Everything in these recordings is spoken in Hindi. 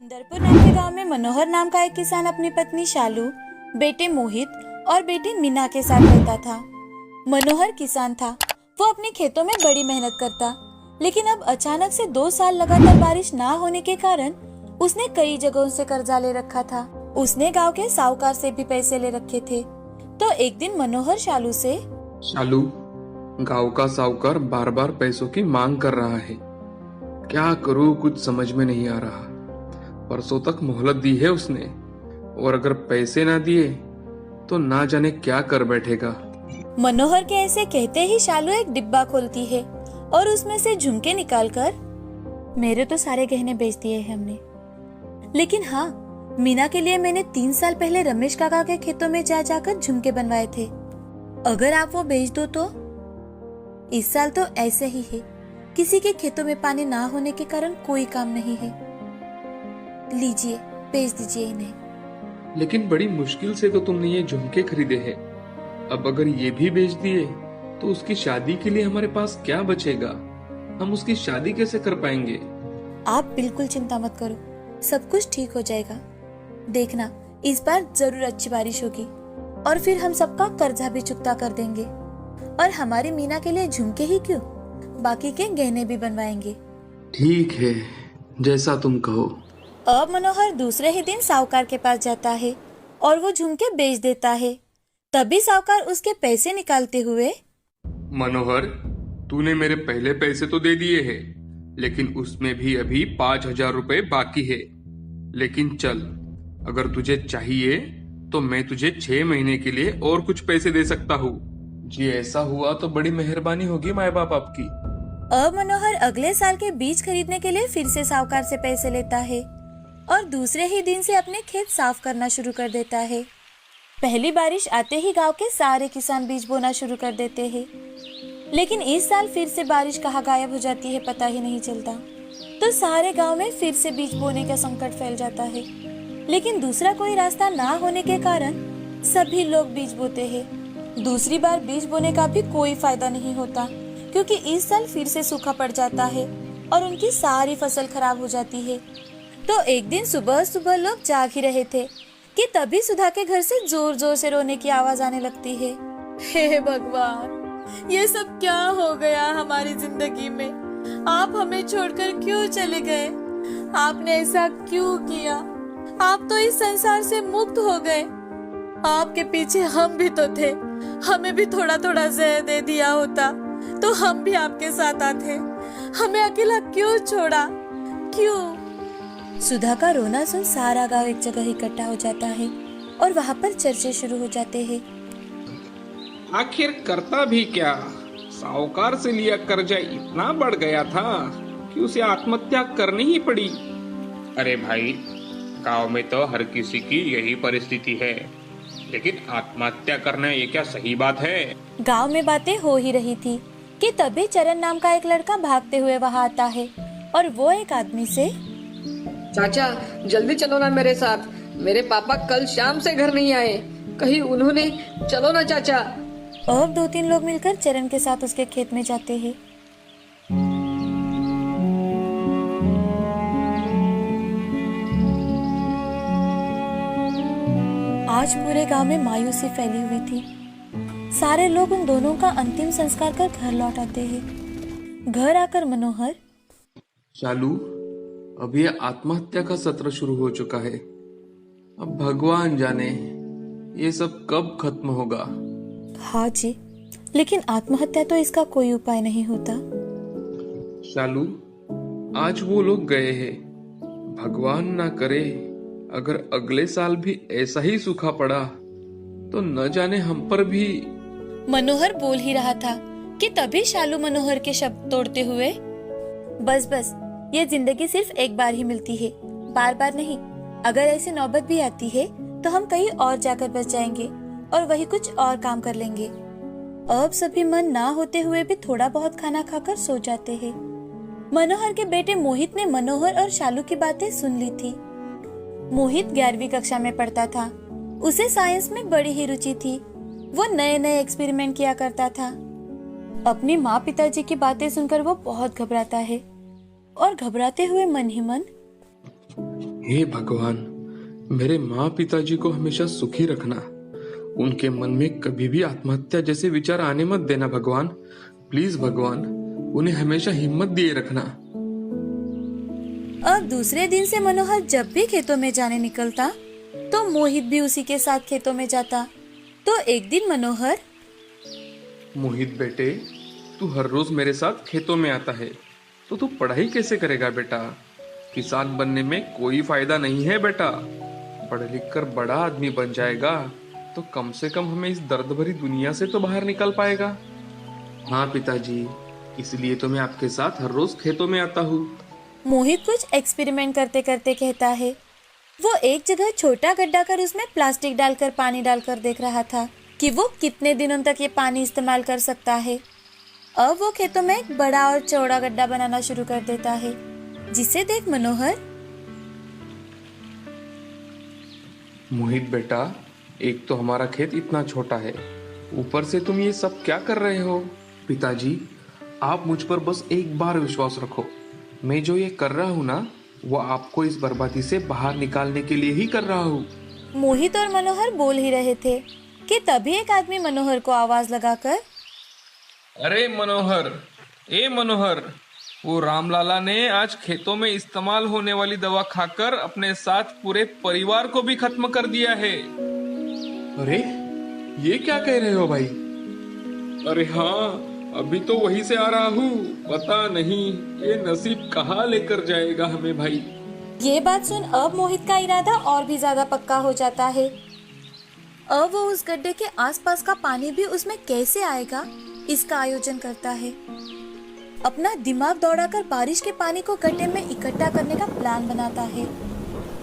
सुंदरपुर नाम के गांव में मनोहर नाम का एक किसान अपनी पत्नी शालू, बेटे मोहित और बेटी मीना के साथ रहता था। मनोहर किसान था। वो अपने खेतों में बड़ी मेहनत करता, लेकिन अब अचानक से 2 साल लगातार बारिश ना होने के कारण उसने कई जगहों से कर्जा ले रखा था। उसने गांव के साहूकार से भी पैसे ले रखे थे। तो एक दिन मनोहर शालू से, शालू, गांव का साहूकार बार बार पैसों की मांग कर रहा है। क्या करूं, कुछ समझ में नहीं आ रहा। परसों तक मोहलत दी है उसने, और अगर पैसे ना दिए तो ना जाने क्या कर बैठेगा। मनोहर के ऐसे कहते ही शालू एक डिब्बा खोलती है और उसमें से झुमके निकालकर, मेरे तो सारे गहने बेच दिए हैं हमने, लेकिन हाँ, मीना के लिए मैंने 3 साल पहले रमेश काका के खेतों में जाकर झुमके बनवाए थे। अगर आप वो बेच दो तो। इस साल तो ऐसे ही है, किसी के खेतों में पानी ना होने के कारण कोई काम नहीं है। लीजिए, बेच दीजिए इन्हें। लेकिन बड़ी मुश्किल से तो तुमने ये झुमके खरीदे हैं। अब अगर ये भी बेच दिए तो उसकी शादी के लिए हमारे पास क्या बचेगा? हम उसकी शादी कैसे कर पाएंगे? आप बिल्कुल चिंता मत करो, सब कुछ ठीक हो जाएगा। देखना, इस बार जरूर अच्छी बारिश होगी और फिर हम सबका कर्जा भी चुकता कर देंगे। और हमारी मीना के लिए झुमके ही क्यों, बाकी के गहने भी बनवाएंगे। ठीक है, जैसा तुम कहो। अब मनोहर दूसरे ही दिन साहूकार के पास जाता है और वो झुमके बेच देता है। तभी साहूकार उसके पैसे निकालते हुए, मनोहर, तूने मेरे पहले पैसे तो दे दिए हैं, लेकिन उसमें भी अभी 5,000 रुपए बाकी है। लेकिन चल, अगर तुझे चाहिए तो मैं तुझे 6 महीने के लिए और कुछ पैसे दे सकता हूँ। जी, ऐसा हुआ तो बड़ी मेहरबानी होगी माए बाप आपकी। अब मनोहर अगले साल के बीज खरीदने के लिए फिर से साहूकार से पैसे लेता है और दूसरे ही दिन से अपने खेत साफ करना शुरू कर देता है। पहली बारिश आते ही गांव के सारे किसान बीज बोना शुरू कर देते हैं, लेकिन इस साल फिर से बारिश कहाँ गायब हो जाती है पता ही नहीं चलता। तो सारे गांव में फिर से बीज बोने का संकट फैल जाता है, लेकिन दूसरा कोई रास्ता ना होने के कारण सभी लोग बीज बोते हैं। दूसरी बार बीज बोने का भी कोई फायदा नहीं होता, क्योंकि इस साल फिर से सूखा पड़ जाता है और उनकी सारी फसल खराब हो जाती है। तो एक दिन सुबह सुबह लोग जाग ही रहे थे कि तभी सुधा के घर से जोर जोर से रोने की आवाज आने लगती है। हे भगवान, ये सब क्या हो गया हमारी जिंदगी में? आप हमें छोड़कर क्यों चले गए? आपने ऐसा क्यों किया? आप तो इस संसार से मुक्त हो गए। आपके पीछे हम भी तो थे, हमें भी थोड़ा थोड़ा जहर दे दिया होता तो हम भी आपके साथ आते। हमें अकेला क्यों छोड़ा? क्यों? सुधा का रोना सुन सारा गांव एक जगह इकट्ठा हो जाता है और वहाँ पर चर्चे शुरू हो जाते हैं। आखिर करता भी क्या? साहूकार से लिया कर्जा इतना बढ़ गया था कि उसे आत्महत्या करनी ही पड़ी। अरे भाई, गांव में तो हर किसी की यही परिस्थिति है, लेकिन आत्महत्या करना ये क्या सही बात है? गांव में बातें हो ही रही थी कि तभी चरण नाम का एक लड़का भागते हुए वहाँ आता है और वो एक आदमी से, चाचा जल्दी चलो ना मेरे साथ, मेरे पापा कल शाम से घर नहीं आए, कहीं उन्होंने, चलो ना चाचा। अब 2-3 लोग मिलकर चरण के साथ उसके खेत में जाते हैं। आज पूरे गांव में मायूसी फैली हुई थी। सारे लोग उन दोनों का अंतिम संस्कार कर घर लौट आते हैं। घर आकर मनोहर, शालू, अब ये आत्महत्या का सत्र शुरू हो चुका है। अब भगवान जाने ये सब कब खत्म होगा। हाँ जी, लेकिन आत्महत्या तो इसका कोई उपाय नहीं होता। शालू, आज वो लोग गए हैं। भगवान ना करे अगर अगले साल भी ऐसा ही सूखा पड़ा तो न जाने हम पर भी। मनोहर बोल ही रहा था कि तभी शालू मनोहर के शब्द तोड़ते हुए, बस बस, ये जिंदगी सिर्फ एक बार ही मिलती है, बार बार नहीं। अगर ऐसी नौबत भी आती है तो हम कहीं और जाकर बस जाएंगे और वही कुछ और काम कर लेंगे। अब सभी मन ना होते हुए भी थोड़ा बहुत खाना खाकर सो जाते हैं। मनोहर के बेटे मोहित ने मनोहर और शालू की बातें सुन ली थी। मोहित 11वीं कक्षा में पढ़ता था। उसे साइंस में बड़ी ही रुचि थी। वो नए नए एक्सपेरिमेंट किया करता था। अपनी माँ पिताजी की बातें सुनकर वो बहुत घबराता है और घबराते हुए मन ही मन, हे भगवान, मेरे माँ पिताजी को हमेशा सुखी रखना। उनके मन में कभी भी आत्महत्या जैसे विचार आने मत देना भगवान। प्लीज भगवान, उन्हें हमेशा हिम्मत दिए रखना। अब दूसरे दिन से मनोहर जब भी खेतों में जाने निकलता तो मोहित भी उसी के साथ खेतों में जाता। तो एक दिन मनोहर, मोहित बेटे, तू हर रोज मेरे साथ खेतों में आता है, तो तू पढ़ाई कैसे करेगा बेटा? किसान बनने में कोई फायदा नहीं है बेटा। पढ़ लिख कर बड़ा आदमी बन जाएगा तो कम से कम हमें इस दर्द भरी दुनिया से तो बाहर निकल पाएगा। हाँ पिताजी, इसलिए तो मैं आपके साथ हर रोज खेतों में आता हूँ। मोहित कुछ एक्सपेरिमेंट करते करते कहता है। वो एक जगह छोटा गड्ढा कर उसमें प्लास्टिक डालकर पानी डालकर देख रहा था कि वो कितने दिनों तक ये पानी इस्तेमाल कर सकता है। अब वो खेतों में एक बड़ा और चौड़ा गड्ढा बनाना शुरू कर देता है, जिसे देख मनोहर, मोहित बेटा, एक तो हमारा खेत इतना छोटा है, ऊपर से तुम ये सब क्या कर रहे हो? पिताजी, आप मुझ पर बस एक बार विश्वास रखो। मैं जो ये कर रहा हूँ ना, वो आपको इस बर्बादी से बाहर निकालने के लिए ही कर रहा हूँ। मोहित और मनोहर बोल ही रहे थे कि तभी एक आदमी मनोहर को आवाज लगाकर, अरे मनोहर, ए मनोहर, वो रामलाला ने आज खेतों में इस्तेमाल होने वाली दवा खाकर अपने साथ पूरे परिवार को भी खत्म कर दिया है। अरे ये क्या कह रहे हो भाई? अरे हाँ, अभी तो वहीं से आ रहा हूँ। पता नहीं ये नसीब कहाँ लेकर जाएगा हमें भाई। ये बात सुन अब मोहित का इरादा और भी ज्यादा पक्का हो जाता है। अब वो उस गड्ढे के आसपास का पानी भी उसमें कैसे आएगा, इसका आयोजन करता है। अपना दिमाग दौड़ाकर बारिश के पानी को गड्ढे में इकट्ठा करने का प्लान बनाता है।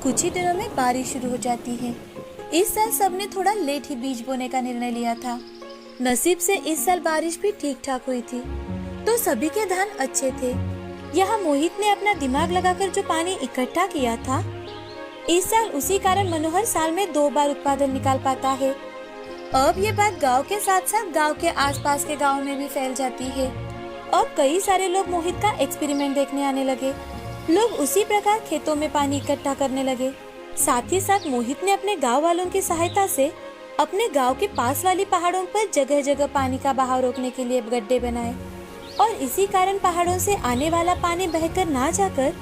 कुछ ही दिनों में बारिश शुरू हो जाती है। इस साल सबने थोड़ा लेट ही बीज बोने का निर्णय लिया था। नसीब से इस साल बारिश भी ठीक ठाक हुई थी, तो सभी के धान अच्छे थे। यहाँ मोहित ने अपना दिमाग लगाकर जो पानी इकट्ठा किया था, इस साल उसी कारण मनोहर साल में 2 बार उत्पादन निकाल पाता है। अब ये बात गांव के साथ साथ गांव के आसपास के गांव में भी फैल जाती है और कई सारे लोग मोहित का एक्सपेरिमेंट देखने आने लगे। लोग उसी प्रकार खेतों में पानी इकट्ठा करने लगे। साथ ही साथ मोहित ने अपने गांव वालों की सहायता से अपने गांव के पास वाली पहाड़ों पर जगह जगह पानी का बहाव रोकने के लिए गड्ढे बनाए और इसी कारण पहाड़ों से आने वाला पानी बहकर ना जाकर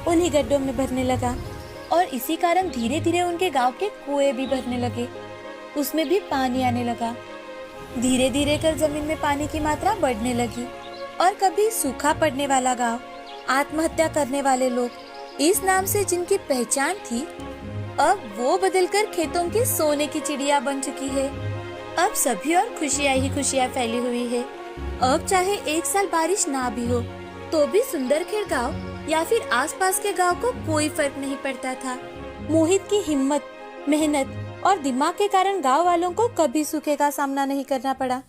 उन्हीं गड्ढों में भरने लगा और इसी कारण धीरे धीरे उनके गांव के कुएं भी भरने लगे, उसमें भी पानी आने लगा। धीरे धीरे कर जमीन में पानी की मात्रा बढ़ने लगी और कभी सूखा पड़ने वाला गांव, आत्महत्या करने वाले लोग, इस नाम से जिनकी पहचान थी, अब वो बदलकर खेतों की सोने की चिड़िया बन चुकी है। अब सभी और खुशियाँ ही खुशियाँ फैली हुई है। अब चाहे एक साल बारिश ना भी हो तो भी सुंदरखेड़ गांव या फिर आसपास के गांव को कोई फर्क नहीं पड़ता था। मोहित की हिम्मत, मेहनत और दिमाग के कारण गांव वालों को कभी सूखे का सामना नहीं करना पड़ा।